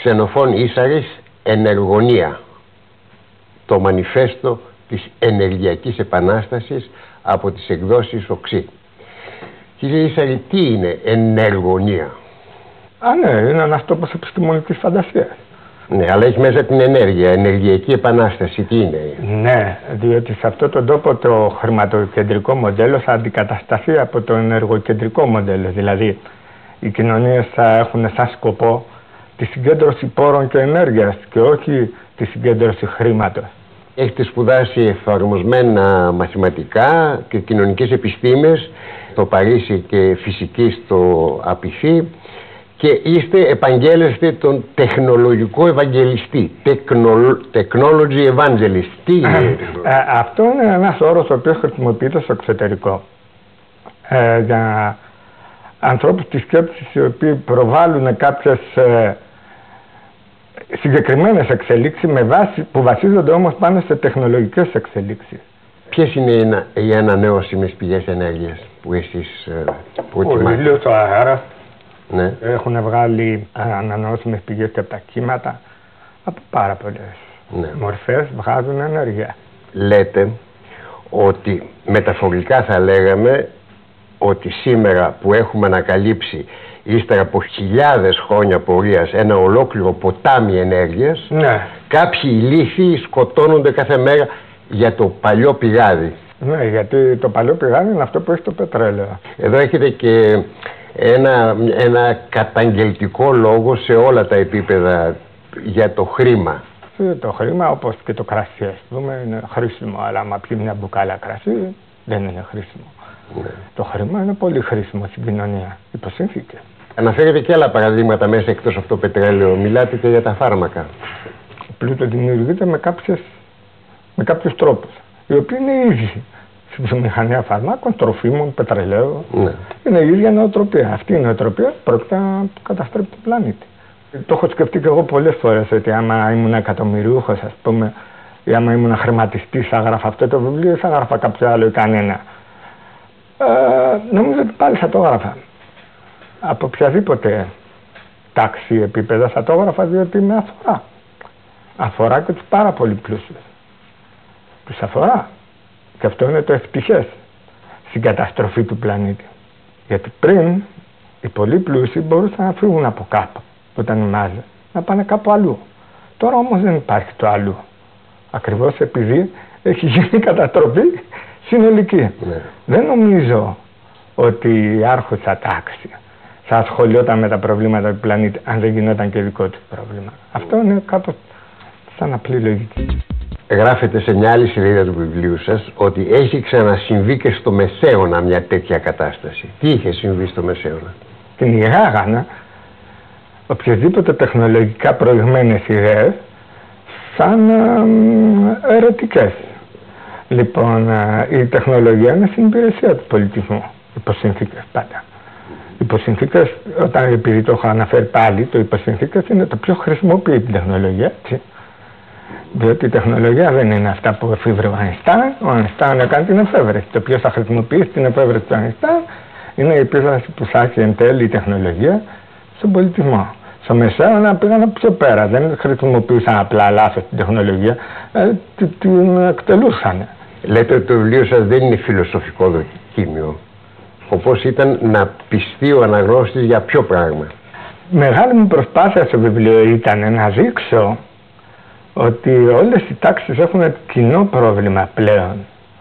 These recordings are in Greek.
Ξενοφών Ίσαρης, Ενεργωνία. Το μανιφέστο της Ενεργειακής Επανάστασης από τις εκδόσεις Οξύ. Κύριε Ίσαρη, τι είναι ενεργωνία? Ναι, είναι ένας τόπος επιστημονικής φαντασίας. Ναι, αλλά έχει μέσα την ενέργεια. Ενεργειακή Επανάσταση, τι είναι? Ναι, διότι σε αυτόν τον τόπο το χρηματοκεντρικό μοντέλο θα αντικατασταθεί από το ενεργοκεντρικό μοντέλο. Δηλαδή, οι κοινωνίες θα έχουν σαν σκοπό τη συγκέντρωση πόρων και ενέργειας και όχι τη συγκέντρωση χρήματος. Έχετε σπουδάσει εφαρμοσμένα μαθηματικά και κοινωνικές επιστήμες στο Παρίσι και φυσική στο Απιθή και επαγγέλλεστε τον τεχνολογικό ευαγγελιστή. Technology evangelist. Τι είναι? Αυτό είναι ένας όρος ο οποίος χρησιμοποιείται στο εξωτερικό για ανθρώπους της σκέψης οι οποίοι προβάλλουν κάποιες συγκεκριμένες εξελίξεις που βασίζονται όμως πάνω σε τεχνολογικές εξελίξεις. Ποιες είναι οι ανανεώσιμες πηγές ενέργειας που εσείς προτιμάτε? Ο ήλιος, ο αέρας. Ναι. Έχουν βγάλει ανανεώσιμες πηγές και από τα κύματα. Από πάρα πολλές μορφές βγάζουν ενέργεια. Λέτε ότι μεταφορικά θα λέγαμε ότι σήμερα που έχουμε ανακαλύψει ύστερα από χιλιάδες χρόνια πορείας ένα ολόκληρο ποτάμι ενέργειας, κάποιοι ηλίθιοι σκοτώνονται κάθε μέρα για το παλιό πηγάδι. Ναι, γιατί το παλιό πηγάδι είναι αυτό που έχει το πετρέλαιο. Εδώ έχετε και ένα καταγγελτικό λόγο σε όλα τα επίπεδα για το χρήμα. Το χρήμα, όπως και το κρασί, ας πούμε, είναι χρήσιμο, αλλά άμα πιει μια μπουκάλα κρασί δεν είναι χρήσιμο. Ναι. Το χρήμα είναι πολύ χρήσιμο στην κοινωνία, υπό συνθήκες. Αναφέρετε και άλλα παραδείγματα μέσα εκτός από το πετρέλαιο. Μιλάτε και για τα φάρμακα. Ο πλούτος δημιουργείται με κάποιους τρόπους, οι οποίοι είναι ίδιοι. Στη βιομηχανία φαρμάκων, τροφίμων, πετρελαίου. Ναι. Είναι η ίδια νοοτροπία. Αυτή η νοοτροπία πρόκειται να καταστρέψει τον πλανήτη. Το έχω σκεφτεί και εγώ πολλές φορές ότι άμα ήμουν εκατομμυριούχος, ας πούμε, ή άμα ήμουν χρηματιστής, θα έγραφα αυτό το βιβλίο ή θα έγραφα κάποιο άλλο ή κανένα. Νομίζω ότι πάλι θα το έγραφα. Από οποιαδήποτε τάξη επίπεδα θα το έγραφα, διότι με αφορά. Αφορά και τους πάρα πολύ πλούσιους. Τους αφορά. Και αυτό είναι το ευτυχές στην καταστροφή του πλανήτη. Γιατί πριν οι πολύ πλούσιοι μπορούσαν να φύγουν από κάπου όταν μάζε, να πάνε κάπου αλλού. Τώρα όμως δεν υπάρχει το αλλού. Ακριβώς επειδή έχει γίνει καταστροφή συνολική. Ναι. Δεν νομίζω ότι η άρχουσα τάξη θα ασχολιόταν με τα προβλήματα του πλανήτη αν δεν γινόταν και δικό του πρόβλημα. Αυτό είναι κάπως σαν απλή λογική. Γράφετε σε μια άλλη σελίδα του βιβλίου σας ότι έχει ξανασυμβεί και στο Μεσαίωνα μια τέτοια κατάσταση. Τι είχε συμβεί στο Μεσαίωνα? Την ηγάγανα οποιασδήποτε τεχνολογικά προηγμένες ιδέες σαν ερωτικές. Λοιπόν, η τεχνολογία είναι στην υπηρεσία του πολιτισμού, υποσυνθήκες πάντα. Υποσυνθήκες, επειδή το έχω αναφέρει πάλι, το υποσυνθήκες είναι το πιο χρησιμοποιητή τεχνολογία, έτσι. Διότι η τεχνολογία δεν είναι αυτά που εφήβρε ο Αϊνστάιν. Ο Αϊνστάιν έκανε την εφεύρεση. Το οποίο θα χρησιμοποιήσει την εφεύρεση του Αϊνστάιν είναι η επίδραση που θα έχει εν τέλει η τεχνολογία στον πολιτισμό. Στο Μεσαίωνα πήγαν πιο πέρα. Δεν χρησιμοποιούσαν απλά λάθος την τεχνολογία, την εκτελούσαν. Λέτε ότι το βιβλίο σας δεν είναι φιλοσοφικό δοκίμιο. Όπως ήταν να πιστεί ο αναγνώστης για ποιο πράγμα? Μεγάλη μου προσπάθεια στο βιβλίο ήταν να δείξω ότι όλες οι τάξεις έχουν κοινό πρόβλημα πλέον.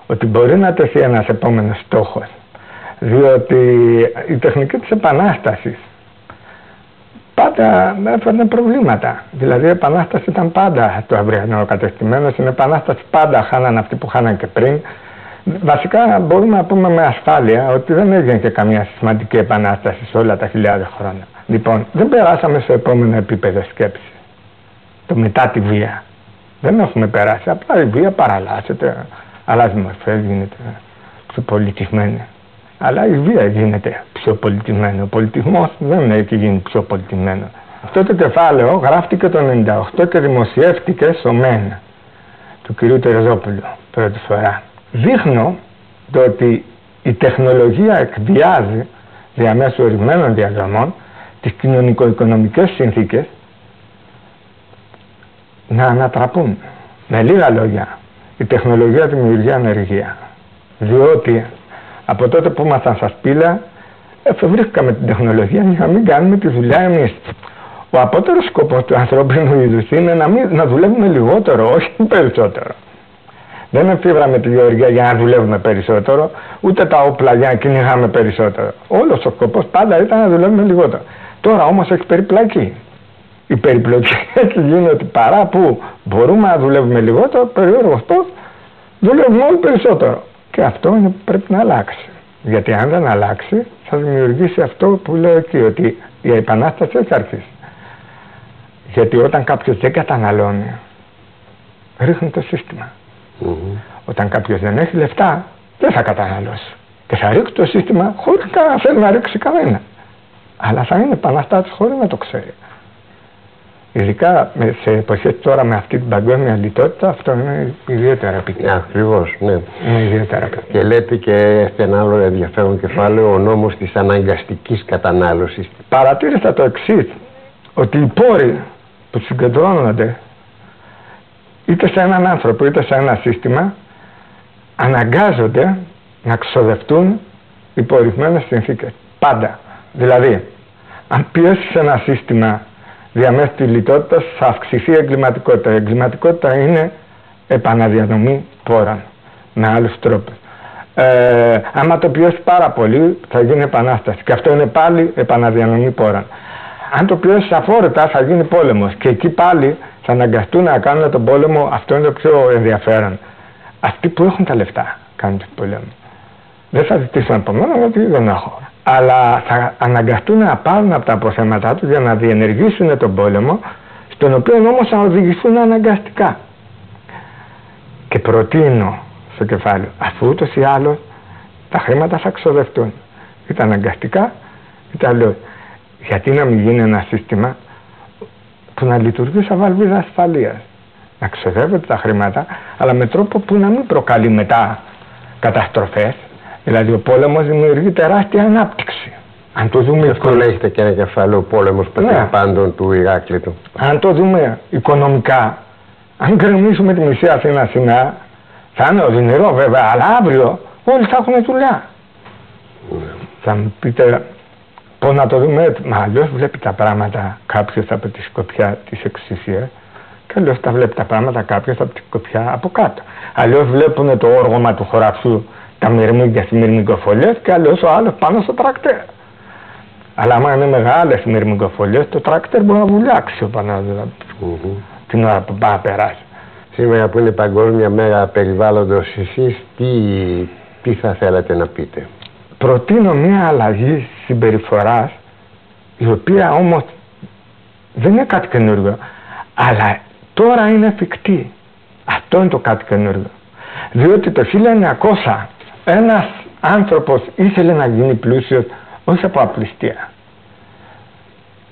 Ότι μπορεί να τεθεί ένας επόμενος στόχος. Διότι η τεχνική της επανάστασης πάντα έφερνε προβλήματα. Δηλαδή η επανάσταση ήταν πάντα το αυριανό κατεστημένο. Στην επανάσταση πάντα χάναν αυτοί που χάναν και πριν. Βασικά μπορούμε να πούμε με ασφάλεια ότι δεν έγινε και καμία σημαντική επανάσταση σε όλα τα χιλιάδες χρόνια. Λοιπόν, δεν περάσαμε στο επόμενο επίπεδο σκέψης. Το μετά τη βία. Δεν έχουμε περάσει. Απλά η βία παραλλάσσεται, αλλάζει μορφές, γίνεται πιο πολιτισμένη. Αλλά η βία γίνεται πιο πολιτισμένη. Ο πολιτισμός δεν έχει γίνει πιο πολιτισμένο. Αυτό το κεφάλαιο γράφτηκε το 1998 και δημοσιεύτηκε στο ΜΕΝ του κ. Τερζόπουλου πρώτη φορά. Δείχνω το ότι η τεχνολογία εκβιάζει διαμέσου ορισμένων διαδρομών τις κοινωνικο-οικονομικές συνθήκες να ανατραπούν. Με λίγα λόγια, η τεχνολογία δημιουργεί ανεργία. Διότι από τότε που ήμασταν στα σπήλαια, εφευρήκαμε την τεχνολογία για να μην κάνουμε τη δουλειά εμείς. Ο απότερος σκοπός του ανθρώπινου είδους είναι να δουλεύουμε λιγότερο, όχι περισσότερο. Δεν εφήβραμε τη γεωργία για να δουλεύουμε περισσότερο, ούτε τα όπλα για να κυνηγάμε περισσότερο. Όλος ο σκοπός πάντα ήταν να δουλεύουμε λιγότερο. Τώρα όμως έχει περιπλακεί. Η περιπλοκή έχει γίνει ότι παρά που μπορούμε να δουλεύουμε λιγότερο, περίεργος πώς δουλεύουμε όλοι περισσότερο. Και αυτό είναι που πρέπει να αλλάξει. Γιατί αν δεν αλλάξει, θα δημιουργήσει αυτό που λέω εκεί, ότι η επανάσταση έχει αρχίσει. Γιατί όταν κάποιος δεν καταναλώνει, ρίχνει το σύστημα. Όταν κάποιος δεν έχει λεφτά, δεν θα καταναλώσει. Και θα ρίξει το σύστημα χωρίς να θέλει να ρίξει κανένα. Αλλά θα είναι επαναστάτης χωρίς να το ξέρει. Ειδικά σε εποχές τώρα με αυτή την παγκόσμια λιτότητα, αυτό είναι ιδιαίτερα επικίνδυνο. Ακριβώς, ναι. Είναι ιδιαίτερα επικίνδυνο. Και λέτε και έχει ένα άλλο ενδιαφέρον κεφάλαιο, ο νόμος της αναγκαστικής κατανάλωσης. Παρατήρησα το εξής, ότι οι πόροι που συγκεντρώνονται είτε σε έναν άνθρωπο είτε σε ένα σύστημα αναγκάζονται να ξοδευτούν υπό ορισμένες συνθήκες. Πάντα. Δηλαδή, αν πιέσεις ένα σύστημα διαμέσου της λιτότητας, θα αυξηθεί η εγκληματικότητα. Η εγκληματικότητα είναι επαναδιανομή πόρων με άλλους τρόπους. Άμα το πιέσει πάρα πολύ, θα γίνει επανάσταση. Και αυτό είναι πάλι επαναδιανομή πόρων. Αν το πιέσει αφόρητα, θα γίνει πόλεμος. Και εκεί πάλι θα αναγκαστούν να κάνουν τον πόλεμο. Αυτό είναι το πιο ενδιαφέρον. Αυτοί που έχουν τα λεφτά κάνουν τον πόλεμο. Δεν θα ζητήσουν από μένα γιατί δεν έχω. Αλλά θα αναγκαστούν να πάρουν από τα αποθέματά τους για να διενεργήσουν τον πόλεμο, στον οποίο όμως θα οδηγηθούν αναγκαστικά. Και προτείνω στο κεφάλαιο, αφού ούτως ή άλλως τα χρήματα θα ξοδευτούν. Είτε αναγκαστικά, είτε αλλιώς. Γιατί να μην γίνει ένα σύστημα που να λειτουργεί σαν βαλβίδα ασφαλείας. Να ξοδεύονται τα χρήματα, αλλά με τρόπο που να μην προκαλεί μετά καταστροφές. Δηλαδή ο πόλεμος δημιουργεί τεράστια ανάπτυξη. Αν το δούμε. Εύκολα έχετε και ένα κεφάλαιο πόλεμος πάντων του Ηράκλειτου. Αν το δούμε οικονομικά, αν γκρεμίσουμε τη μισή Αθήνα σήμερα, θα είναι οδυνηρό βέβαια, αλλά αύριο όλοι θα έχουν δουλειά. Θα μου πείτε πώς να το δούμε έτσι. Μα αλλιώς βλέπει τα πράγματα κάποιος από τη σκοπιά της εξουσίας και αλλιώς τα βλέπει τα πράγματα κάποιος από τη σκοπιά από κάτω. Αλλιώς βλέπουν το όργωμα του χωραφιού, τα μυρμήγκια στις μυρμηγκοφολιές και αλλιώς ο άλλος πάνω στο τρακτέρ. Αλλά άμα είναι μεγάλες μυρμηγκοφολιές, το τρακτέρ μπορεί να βουλιάξει ο πάνω την ώρα που πάει να περάσει. Σήμερα που είναι Παγκόσμια Μέρα Περιβάλλοντος, εσείς τι θα θέλατε να πείτε? Προτείνω μια αλλαγή συμπεριφοράς, η οποία όμως δεν είναι κάτι καινούργιο, αλλά τώρα είναι εφικτή. Αυτό είναι το κάτι καινούργιο. Διότι το 1900 ένας άνθρωπος ήθελε να γίνει πλούσιος όχι από απληστία.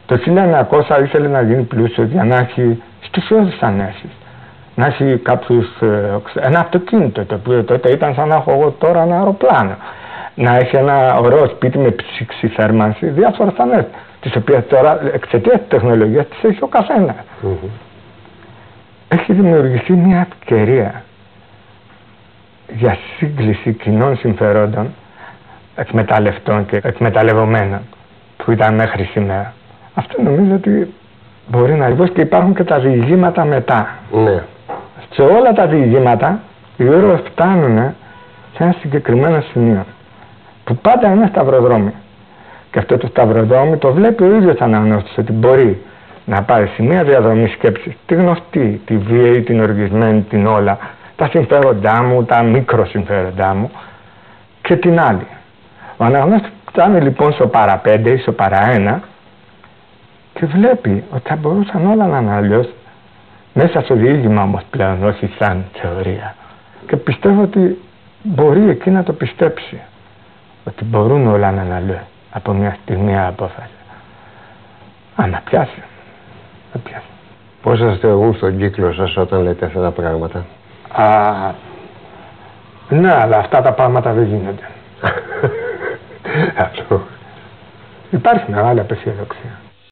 Το 1900 ήθελε να γίνει πλούσιος για να έχει στοιχειώδεις ανέσεις. Να έχει ένα αυτοκίνητο, το οποίο τότε ήταν σαν να έχω εγώ τώρα ένα αεροπλάνο. Να έχει ένα ωραίο σπίτι με ψήξη θέρμανση, διάφορες ανέσεις, τις οποίες τώρα εξαιτίας της τεχνολογίας τις έχει ο καθένας. Έχει δημιουργηθεί μια ευκαιρία για σύγκληση κοινών συμφερόντων, εκμεταλλευτών και εκμεταλλευομένων που ήταν μέχρι σήμερα. Αυτό νομίζω ότι μπορεί να λοιπόν, και υπάρχουν και τα διηγήματα μετά. Ναι. Σε όλα τα διηγήματα οι ήρωες φτάνουν σε ένα συγκεκριμένο σημείο που πάντα είναι σταυροδρόμι. Και αυτό το σταυροδρόμι το βλέπει ο ίδιος αναγνώστης, ότι μπορεί να πάρει σε μια διαδρομή σκέψης τη γνωστή, τη βίαιη, την οργισμένη, την όλα, τα συμφέροντά μου, τα μικροσυμφέροντά μου και την άλλη. Ο αναγνώστης φτάνει λοιπόν στο παρά 5 ή στο παρά 1 και βλέπει ότι θα μπορούσαν όλα να είναι αλλιώς, μέσα στο διήγημα όμως πλέον, όχι σαν θεωρία. Και πιστεύω ότι μπορεί εκεί να το πιστέψει, ότι μπορούν όλα να είναι αλλιώς από μια στιγμιαία απόφαση. Να πιάσει. Να πιάσει. Πώς σας θεωρούν στον κύκλο σας όταν λέτε αυτά τα πράγματα? Ναι, αλλά αυτά τα πράγματα δεν γίνονται. Αυτό. Υπάρχει μεγάλη απεσιοδοξία.